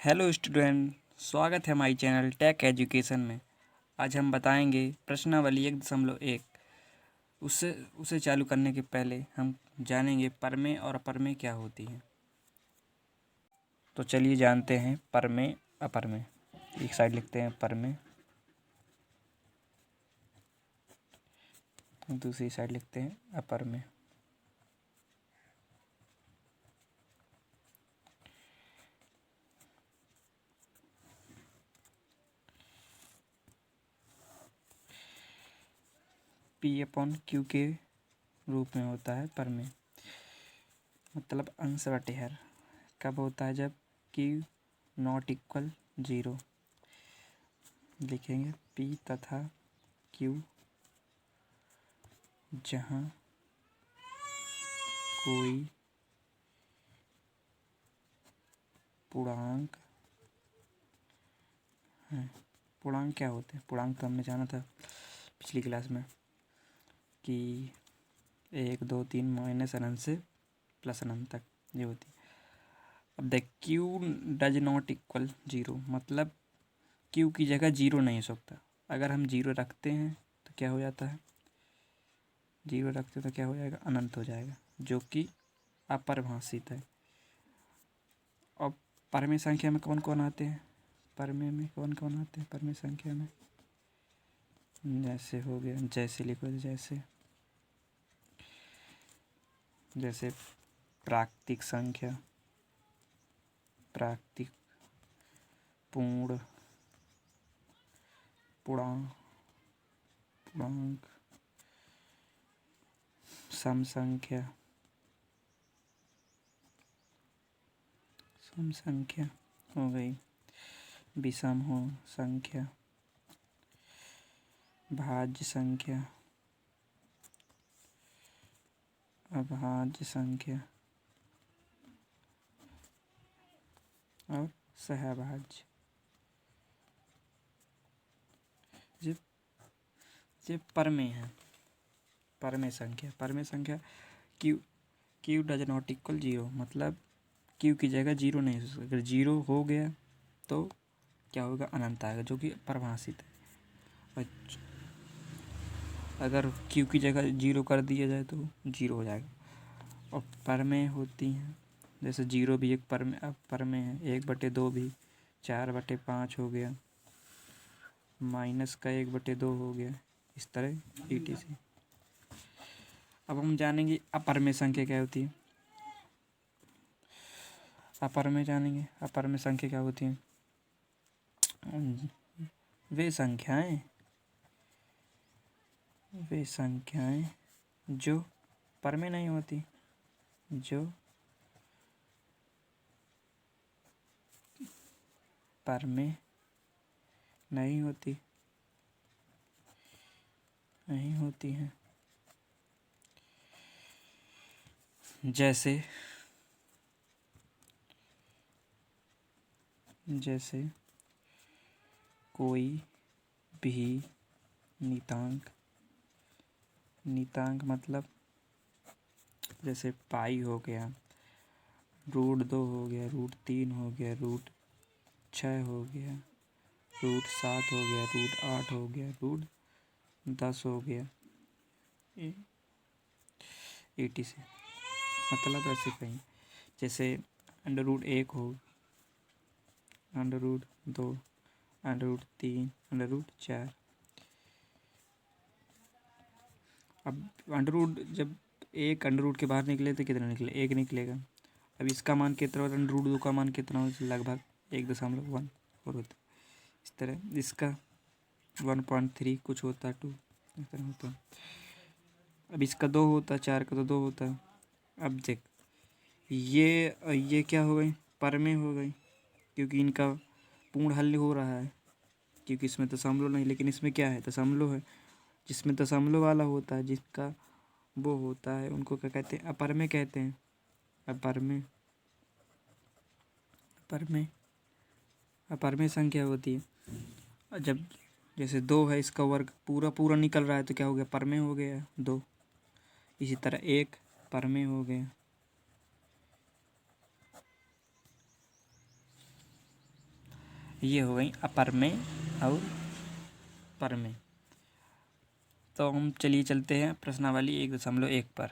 Hello student, स्वागत है हमारी चैनल टेक एजुकेशन में। आज हम बताएंगे प्रश्नावली 1.1। उसे चालू करने के पहले हम जानेंगे परमेय और अपरमेय क्या होती है। तो चलिए जानते हैं परमेय अपरमेय। एक साइड लिखते हैं परमेय, दूसरी साइड लिखते हैं अपरमेय। P/Q के रूप में होता है परमेय, मतलब अंश बटे हर। कब होता है? जब Q नॉट इक्वल 0। लिखेंगे P तथा Q जहाँ कोई पूर्णांक है। पूर्णांक क्या होते हैं? पूर्णांक तो हमने जाना था पिछली क्लास में कि 1, 2, 3 माइनस अनंत से प्लस अनंत तक ये होती है। अब देख Q डज नॉट इक्वल 0, मतलब Q की जगह 0 नहीं हो सकता। अगर हम 0 रखते हैं तो क्या हो जाता है? 0 रखते तो क्या हो जाएगा? अनंत हो जाएगा, जो कि अपरिभाषित है। और परमेय संख्या में कौन कौन आते हैं? परमेय में कौन कौन आते हैं? परमेय संख्या में जैसे हो गया, जैसे लिखो, जैसे प्राकृतिक संख्या, प्राकृतिक, पूर्ण, पूर्णांक, सम संख्या हो गई, विषम हो संख्या, भाज्य संख्या, अभाज्य संख्या और सहभाज्य। जब परमेय है, परमेय संख्या Q डज नॉट इक्वल 0, मतलब Q की जगह 0 नहीं हो सकता। अगर 0 हो गया तो क्या होगा? अनंत आएगा, जो कि परिभाषित है। और अगर Q की जगह 0 कर दिया जाए तो 0 हो जाएगा। और परमेय होती हैं, जैसे 0 भी एक परमेय है, 1/2 भी, 4/5 हो गया, माइनस का 1/2 हो गया, इस तरह etc। अब हम जानेंगे अपरमेय संख्या क्या होती है। अपरमेय जानेंगे, अपरमेय संख्या क्या होती है? वे संख्याएं जो परमेय नहीं होती, जो परमेय नहीं होती हैं। जैसे कोई भी नितांक मतलब जैसे पाई हो गया, √2 हो गया, √3 हो गया, √6 हो गया, √7 हो गया, √8 हो गया, √10 हो गया, etc। मतलब ऐसे कहीं, जैसे √1 हो, √2, √3, √4। अब जब एक अंडर के बाहर निकले तो कितना निकले? 1 निकलेगा। अब इसका मान कितना होता है? √2 का मान कितना होता है? लगभग 1.14 होता है। इस तरह इसका 1.3 कुछ होता है, 2 इस तरह होता है। अब इसका 2 होता है, 4 का तो 2 होता है। अब देख, ये क्या हो गई? परमेय हो गई, क्योंकि इनका पूर्ण हल हो रहा है, क्योंकि इसमें दशमलव नहीं, लेकिन इसमें क्या है? दशमलव है। जिसमें दशमलव वाला होता है, जिसका वो होता है, उनको क्या कहते हैं? अपरमेय कहते हैं। अपरमेय संख्या होती है। और जब जैसे 2 है, इसका वर्ग पूरा निकल रहा है तो क्या हो गया? परमेय हो गया 2। इसी तरह 1 परमेय हो गया। ये हो गई अपर में और पर में। तो हम चलिए चलते हैं प्रश्नावली 1.1 पर।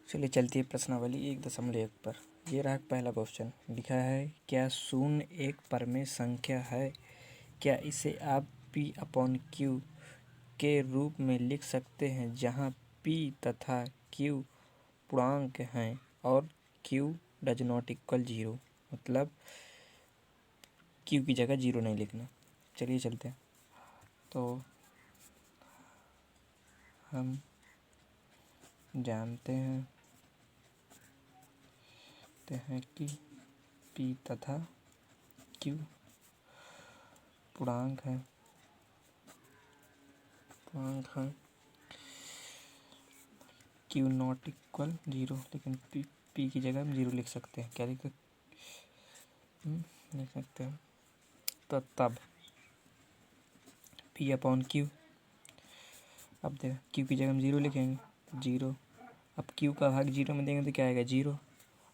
चलिए चलती है प्रश्नावली 1.1 पर। ये रहा पहला क्वेश्चन। लिखा है, क्या शून्य एक परमेय संख्या है? क्या इसे आप p/q के रूप में लिख सकते हैं, जहाँ p तथा q पूर्णांक हैं और q डज नॉट इक्वल 0, मतलब q की जगह 0 नहीं लिखना। चलिए चलते हैं। तो हम जानते हैं कि p तथा q पूर्णांक हैं q नॉट इक्वल 0, लेकिन p की जगह हम 0 लिख सकते हैं। क्या लिख सकते हैं? तो तब p/q, अब देखो q की जगह हम 0 लिखेंगे, 0। अब q का भाग 0 में देंगे तो क्या आएगा? 0।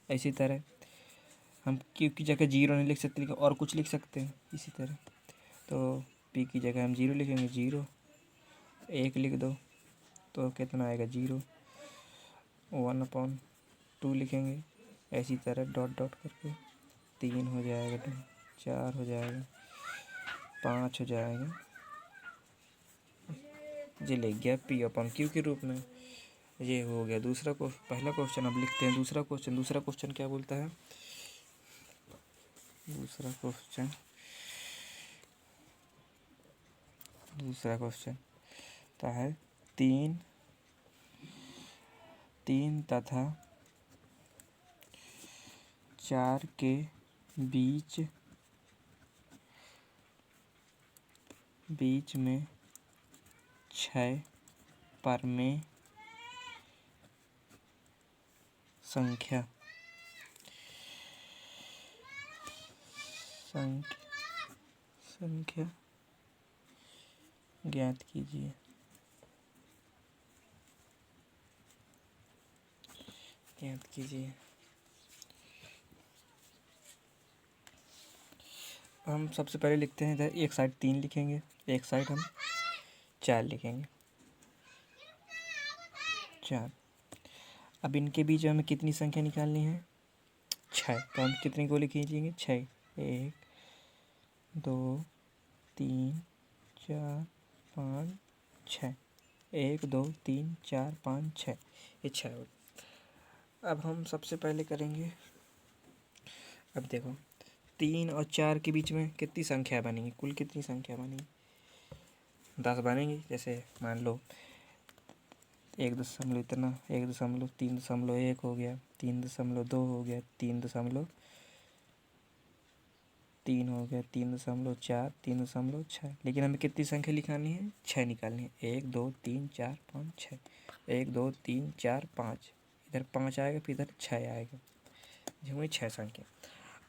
इसी तरह हम q की जगह 0 नहीं लिख सकते, लेकिन और कुछ लिख सकते हैं इसी तरह। तो p की जगह हम 0 लिखेंगे, 0। 1 लिख दो तो कितना आएगा? 0। 1/2 लिखेंगे, ऐसी तरह डॉट डॉट करके 3 हो जाएगा, 4 हो जाएगा, 5 हो जाएगा। ये लिख गया p/q के रूप में। ये हो गया पहला क्वेश्चन। अब लिखते हैं दूसरा क्वेश्चन। दूसरा क्वेश्चन क्या बोलता है? दूसरा क्वेश्चन तो है 3 तथा 4 के बीच में 6 परमेय संख्या ज्ञात कीजिए। हम सबसे पहले लिखते हैं, इधर एक साइड 3 लिखेंगे, एक साइड हम 4 लिखेंगे। 4। अब इनके बीच में हमें कितनी संख्या निकालनी है? 6। तो हम कितनी गोली खींचेंगे? 6। 1 2 3 4 5 6। 1 2 3 4 5 6, ये 6 हो। अब हम सबसे पहले करेंगे, अब देखो 3 और 4 के बीच में कितनी संख्या बनेगी? कुल कितनी संख्या बनेगी? 10 बनेगी। जैसे मान लो 1 इतना, 1.3.1 हो गया, 3.2 हो गया, 3.3 हो गया, 3.4, 3.6। लेकिन हमें कितनी संख्या लिखानी है? 6 निकालनी है। 1 2 3 4 5 6। 1 2 3 4 5, इधर 5 आएगा, फिर इधर 6 आएगा। ये हुई 6 संख्या।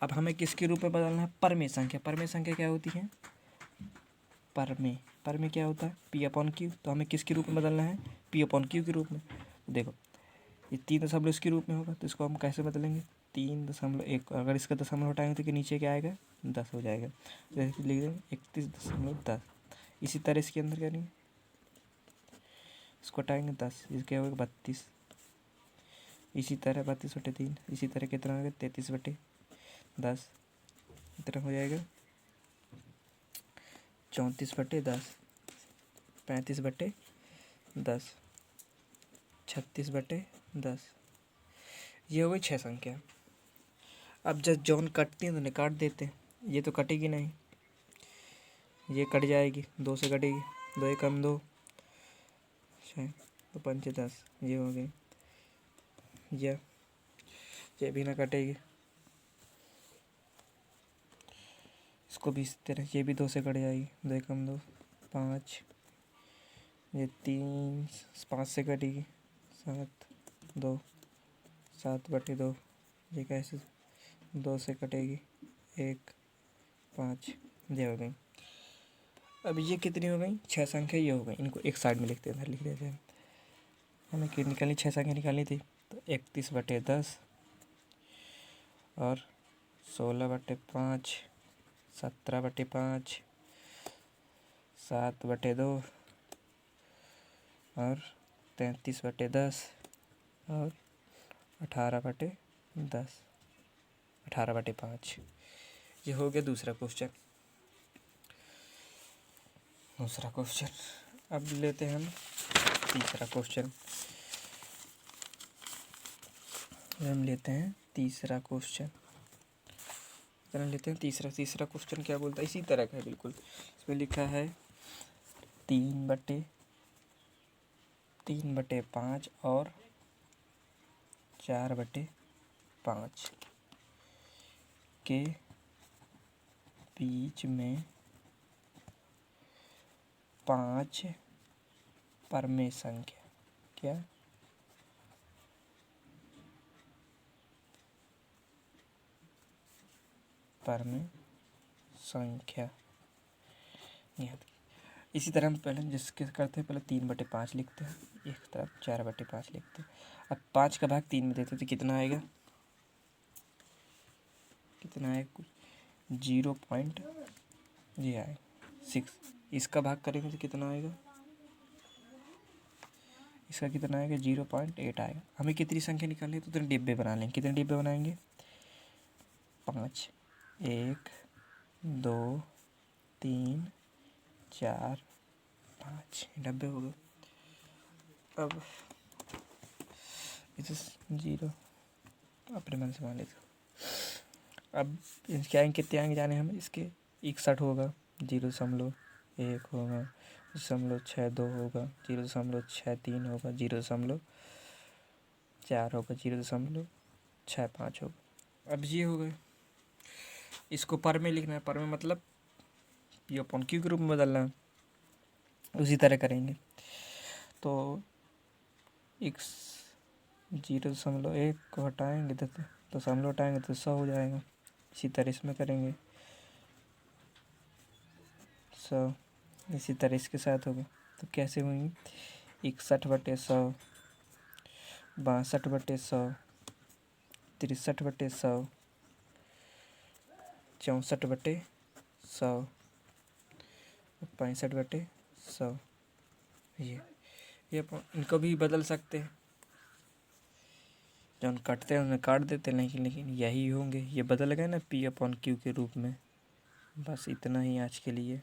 अब हमें किसके रूप में बदलना है? परमेय संख्या। परमेय संख्या क्या होती है? परमेय क्या होता है? p/q। तो हमें किसके रूप में बदलना है? p/q के रूप में। तो देखो ये 3 इसके रूप में होगा, तो इसको हम कैसे बदलेंगे? 3.1। अगर इसका दशमलव हटाएंगे तो नीचे क्या आएगा? 10 हो जाएगा। जैसे लिख देंगे 31.10। इसी तरह इसके अंदर करेंगे, इसको हटाएंगे 10, इसके होगा 32। इसी तरह 32/3। इसी तरह कितना होगा? 33/10। इतना हो जाएगा 34/10। 35/10। 36/10। ये हो गई 6 संख्या। अब जब जौन कटती हैं तो उन्हें काट देते हैं। ये तो कटेगी नहीं, ये कट जाएगी, 2 से कटेगी, 2 एकम 2, 6 तो 5 10, ये हो गई। ये भी ना कटेगी, इसको भी इस तरह, ये भी 2 से कट जाएगी, 2 एकम 2, 5, ये 3, 5 से कटेगी, 7 2, 7/2। ये कैसे? 2 से कटेगी, 1 5, ये हो गई। अब ये कितनी हो गई? 6 संख्या ये हो गई। इनको एक साइड में लिखते हैं, इधर लिख देते हैं। हमें कितनी निकालनी? 6 संख्या निकालनी थी, तो 31/10 और 16/5 17/5, 7/2 और 33/10 और 18/10, 18/5। ये हो गया दूसरा क्वेश्चन। अब लेते हैं हम तीसरा क्वेश्चन। तीसरा क्वेश्चन क्या बोलता है, इसी तरह का है बिल्कुल। इसमें लिखा है 3/5 और 4/5 के बीच में 5 परमेय संख्या, क्या परमेय संख्या याद। इसी तरह हम पहले जिसके करते हैं, पहले 3/5 लिखते हैं, एक तरफ 4/5 लिखते हैं। अब 5 का भाग 3 में देते तो कितना आएगा, कुछ 0. जी आए 6। इसका भाग करेंगे तो कितना आएगा, 0.8 आएगा। हमें कितनी संख्या निकालनी है, तो उतने डिब्बे बना लेंगे। कितने डिब्बे बनाएंगे, 5, 1, 2, 3, 4, 5 डब्बे हो गए। अब इसे 0 अपने मन से मान लेते हो। अब क्या कितने आएंगे जाने हमें, इसके 61 होगा, 0.1 होगा, 0.62 होगा, 0.63 होगा, 0.4 होगा, 0.65 होगा। अब ये हो गए। इसको पर में लिखना है, पर में मतलब P/Q के रूप में बदलना है। उसी तरह करेंगे तो 0.1 को हटाएंगे तो दशमलव हटाएंगे तो 100 हो जाएगा। इसी तरह इसमें करेंगे 100, इसी तरह इसके साथ होगा। तो कैसे होंगे, 61/100, 62/100, 63/100, 64/100, 65/100। ये इनको भी बदल सकते हैं, जब काटते हैं उन्हें काट देते हैं, लेकिन यही होंगे। ये बदल गए ना P/Q के रूप में। बस इतना ही आज के लिए।